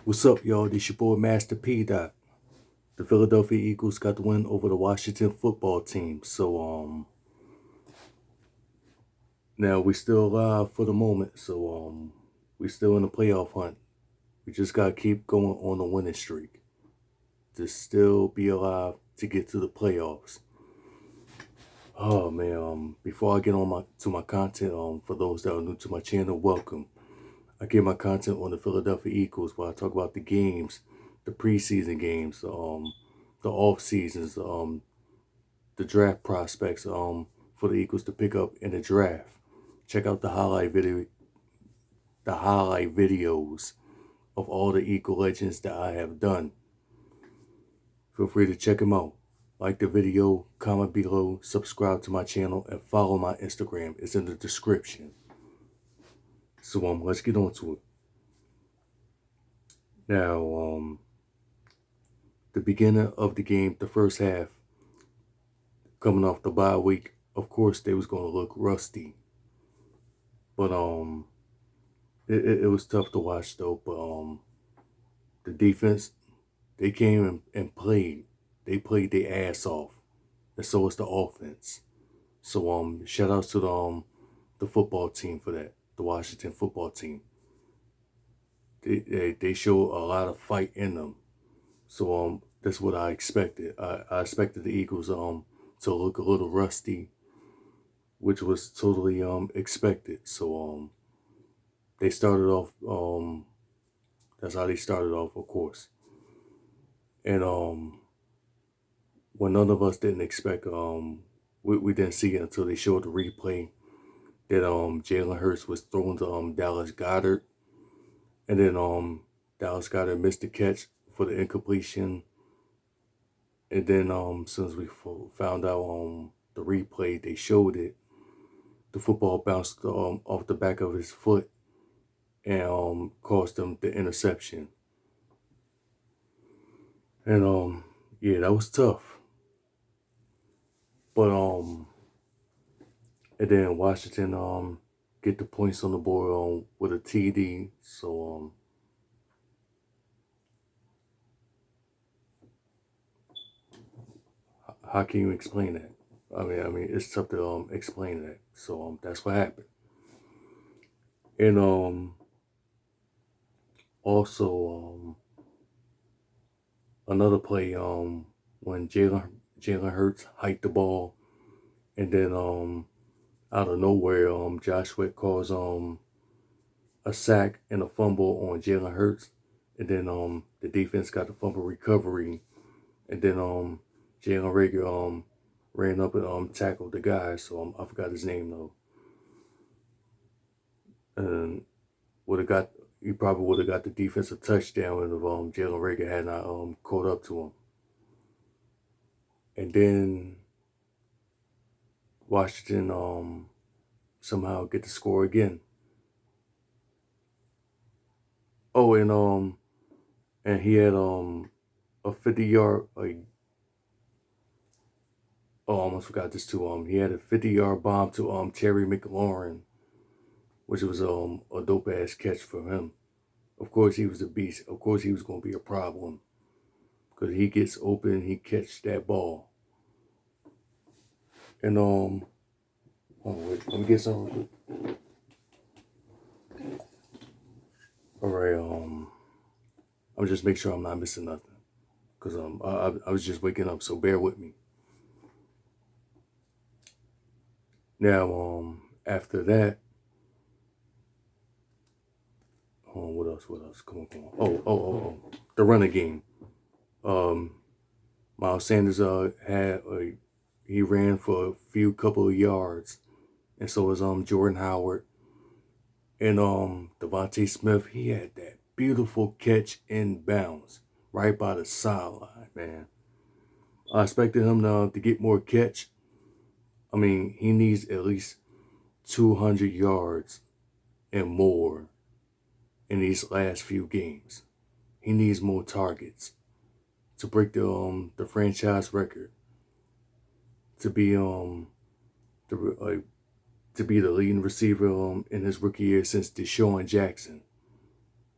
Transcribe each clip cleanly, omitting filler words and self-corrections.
What's up, y'all? This your boy Master P. Dot. The Philadelphia Eagles got the win over the Washington football team. So now we still alive for the moment. So we still in the playoff hunt. We just gotta keep going on the winning streak to still be alive to get to the playoffs. Oh man, before I get on my content, for those that are new to my channel, welcome. I get my content on the Philadelphia Eagles where I talk about the games, the preseason games, the off seasons, the draft prospects, for the Eagles to pick up in the draft. Check out the highlight videos of all the Eagle legends that I have done. Feel free to check them out. Like the video, comment below, subscribe to my channel, and follow my Instagram. It's in the description. So let's get on to it. Now, the beginning of the game, the first half, coming off the bye week, of course they was gonna look rusty. But it was tough to watch though. But the defense, they came and played. They played their ass off, and so was the offense. So shout outs to the football team for that. The Washington football team. They show a lot of fight in them. So that's what I expected. I expected the Eagles to look a little rusty, which was totally expected. So they started off that's how they started off, of course. And what none of us didn't expect, we didn't see it until they showed the replay that Jalen Hurts was throwing to Dallas Goedert, and then Dallas Goedert missed the catch for the incompletion. And then since we found out the replay, they showed it, the football bounced off the back of his foot and caused him the interception. And yeah, that was tough. But and then Washington get the points on the board with a TD. So how can you explain that? I mean, it's tough to explain that. So that's what happened. And also another play when Jalen Hurts hiked the ball, and then out of nowhere Josh Sweat calls a sack and a fumble on Jalen Hurts, and then the defense got the fumble recovery, and then Jalen Reagor ran up and tackled the guy. So I forgot his name though, and he probably would have got the defensive touchdown if Jalen Reagor had not caught up to him. And then Washington somehow get the score again. Oh, and he had a 50-yard I almost forgot this too. He had a 50-yard bomb to Terry McLaurin, which was a dope ass catch for him. Of course he was a beast. Of course he was gonna be a problem, because he gets open, he catch that ball. And oh wait, let me get some. All right, I'm just make sure I'm not missing nothing, because I was just waking up, so bear with me. Now after that, what else? Come on. Oh. The running game. Miles Sanders he ran for a couple of yards, and so was Jordan Howard. And Devontae Smith, he had that beautiful catch in bounds right by the sideline, man. I expected him to get more catch. I mean, he needs at least 200 yards and more in these last few games. He needs more targets to break the franchise record, to be to be the leading receiver in his rookie year since Deshaun Jackson.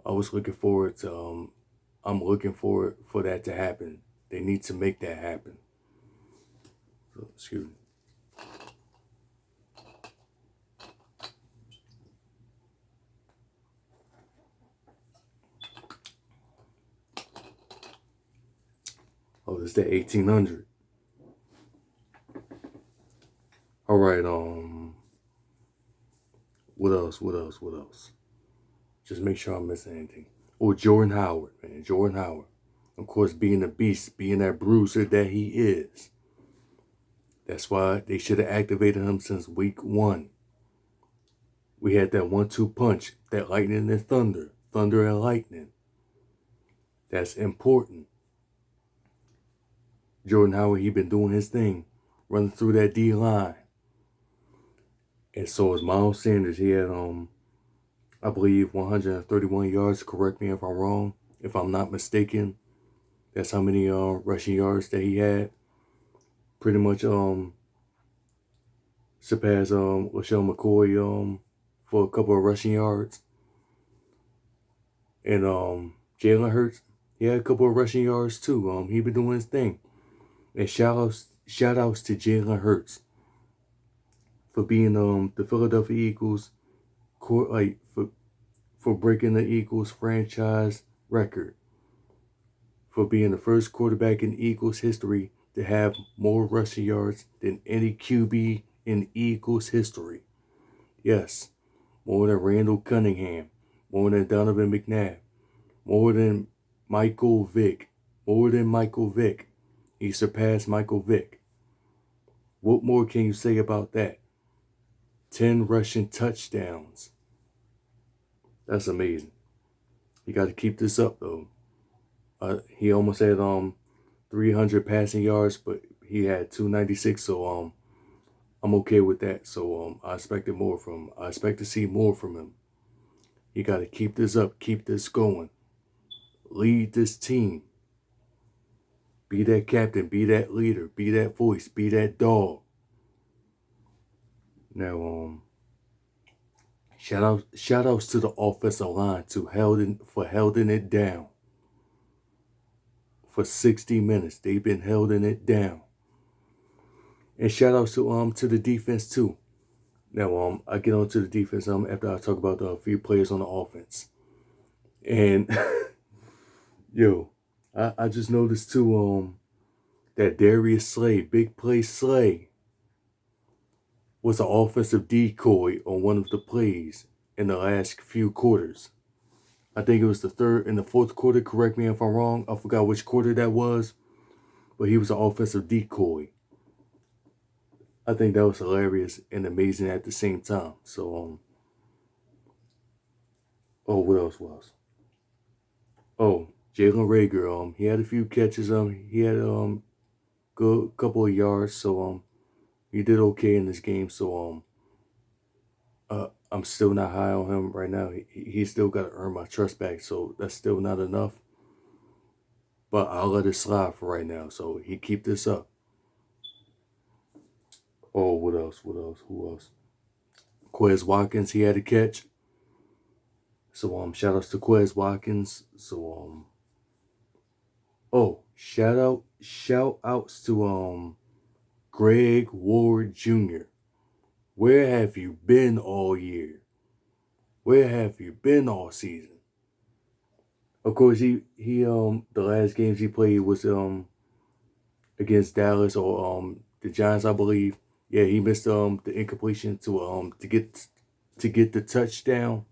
I was looking forward to I'm looking forward for that to happen. They need to make that happen. So, excuse me. Oh, it's the 1800. All right. What else? What else? What else? Just make sure I'm missing anything. Oh, Jordan Howard, man. Jordan Howard. Of course, being a beast, being that bruiser that he is. That's why they should have activated him since week 1. We had that 1-2 punch, that lightning and thunder, thunder and lightning. That's important. Jordan Howard, he been doing his thing, running through that D line. And so is Miles Sanders. He had I believe 131 yards. Correct me if I'm wrong. If I'm not mistaken, that's how many rushing yards that he had. Pretty much surpassed LaShawn McCoy for a couple of rushing yards. And Jalen Hurts, he had a couple of rushing yards too. He been doing his thing. And shout outs to Jalen Hurts for being the Philadelphia Eagles for breaking the Eagles franchise record, for being the first quarterback in Eagles history to have more rushing yards than any QB in Eagles history. Yes, more than Randall Cunningham, more than Donovan McNabb, more than Michael Vick, He surpassed Michael Vick. What more can you say about that? 10 rushing touchdowns. That's amazing. You got to keep this up though. He almost had 300 passing yards, but he had 296. So I'm okay with that. So I expected more from him. I expect to see more from him. You got to keep this up, keep this going, lead this team. Be that captain, be that leader, be that voice, be that dog. Now shout outs to the offensive line for holding it down for 60 minutes. They've been holding it down. And shout outs to the defense too. Now I get on to the defense after I talk about a few players on the offense. And yo, I just noticed too that Darius Slay, big play Slay, was an offensive decoy on one of the plays in the last few quarters. I think it was the third and the fourth quarter. Correct me if I'm wrong. I forgot which quarter that was, but he was an offensive decoy. I think that was hilarious and amazing at the same time. So what else? Oh, Jalen Reagor. He had a few catches. He had good couple of yards. So he did okay in this game. So I'm still not high on him right now. He still got to earn my trust back. So that's still not enough. But I'll let it slide for right now. So he keep this up. Oh, what else? Who else? Quez Watkins, he had a catch. So shout outs to Quez Watkins. So shout outs to Greg Ward Jr. Where have you been all year? Where have you been all season? Of course, he the last games he played was against Dallas or the Giants, I believe. Yeah, he missed the incompletion to get the touchdown.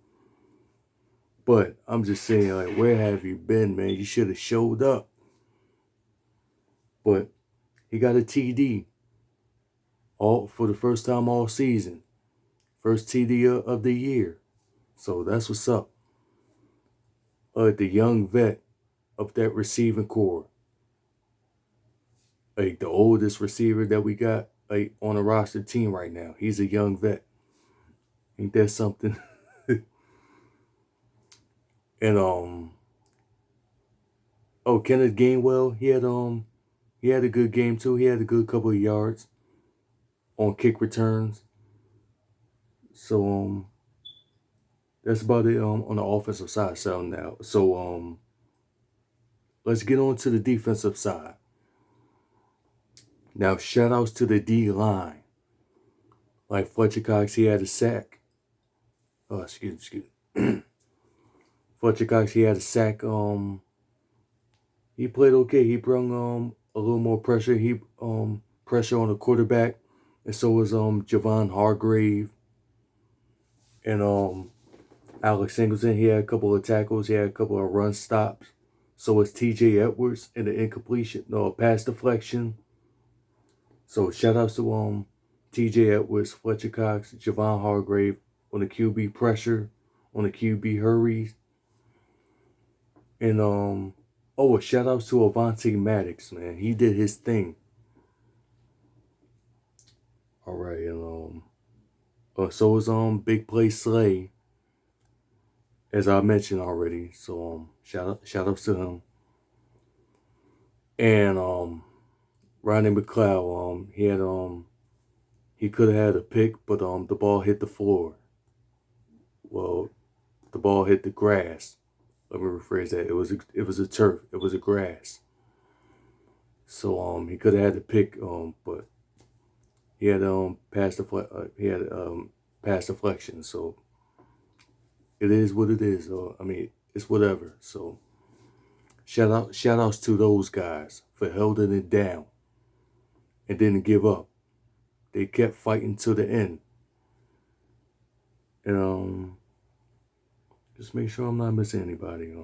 But I'm just saying, like, where have you been, man? You should have showed up. But he got a TD all for the first time all season. First TD of the year. So that's what's up. The young vet of that receiving core. Like the oldest receiver that we got on a roster team right now. He's a young vet. Ain't that something? And Kenneth Gainwell, he had a good game too. He had a good couple of yards on kick returns. So That's about it on the offensive side. So let's get on to the defensive side. Now, shout outs to the D line. Like Fletcher Cox, he had a sack. Oh, excuse me. Fletcher Cox, he had a sack. He played okay. He brought a little more pressure. He pressure on the quarterback, and so was Javon Hargrave and Alex Singleton. He had a couple of tackles. He had a couple of run stops. So was T.J. Edwards in the incompletion, no pass deflection. So shout outs to T.J. Edwards, Fletcher Cox, Javon Hargrave on the QB pressure, on the QB hurries, and a shout outs to Avonte Maddox, man. He did his thing. All right, and so was Big Play Slay, as I mentioned already. So shout outs to him. And Rodney McLeod, he could have had a pick, but the ball hit the floor. Well, the ball hit the grass. Let me rephrase that. It was a turf. It was a grass. So he could have had the pick, but he had pass deflection. So it is what it is. I mean, it's whatever. So shout outs to those guys for holding it down and didn't give up. They kept fighting to the end. And just make sure I'm not missing anybody.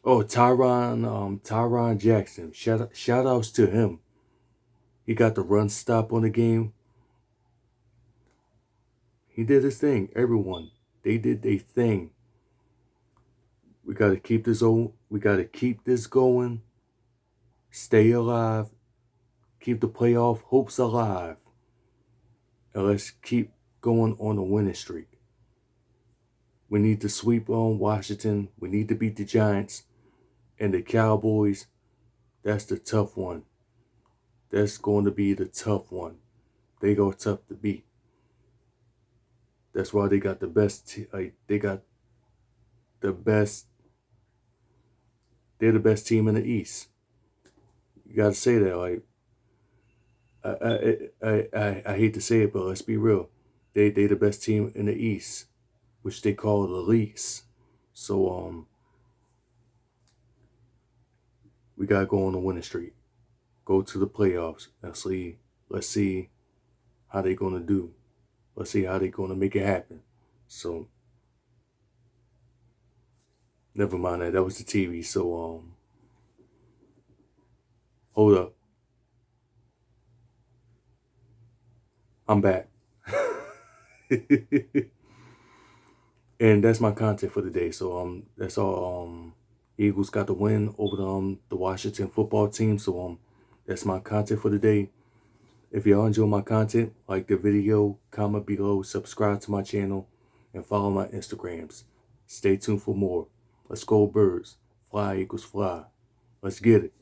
Tyron Jackson. Shout outs to him. He got the run stop on the game. He did his thing. Everyone, they did their thing. We got to keep this going. Stay alive. Keep the playoff hopes alive. And let's keep going on a winning streak. We need to sweep on Washington. We need to beat the Giants. And the Cowboys, that's the tough one. That's going to be the tough one. They go tough to beat. That's why they got the best. They got the best. They're the best team in the East. You got to say that. I hate to say it, but let's be real. They the best team in the East, which they call the least. So we gotta go on the winning streak. Go to the playoffs. Let's see how they gonna do. Let's see how they gonna make it happen. So never mind that. That was the TV. So hold up. I'm back. And that's my content for the day. So that's all. Eagles got the win over the Washington football team. So that's my content for the day. If y'all enjoy my content, like the video, comment below, subscribe to my channel, and follow my Instagrams. Stay tuned for more. Let's go Birds. Fly Eagles fly. Let's get it.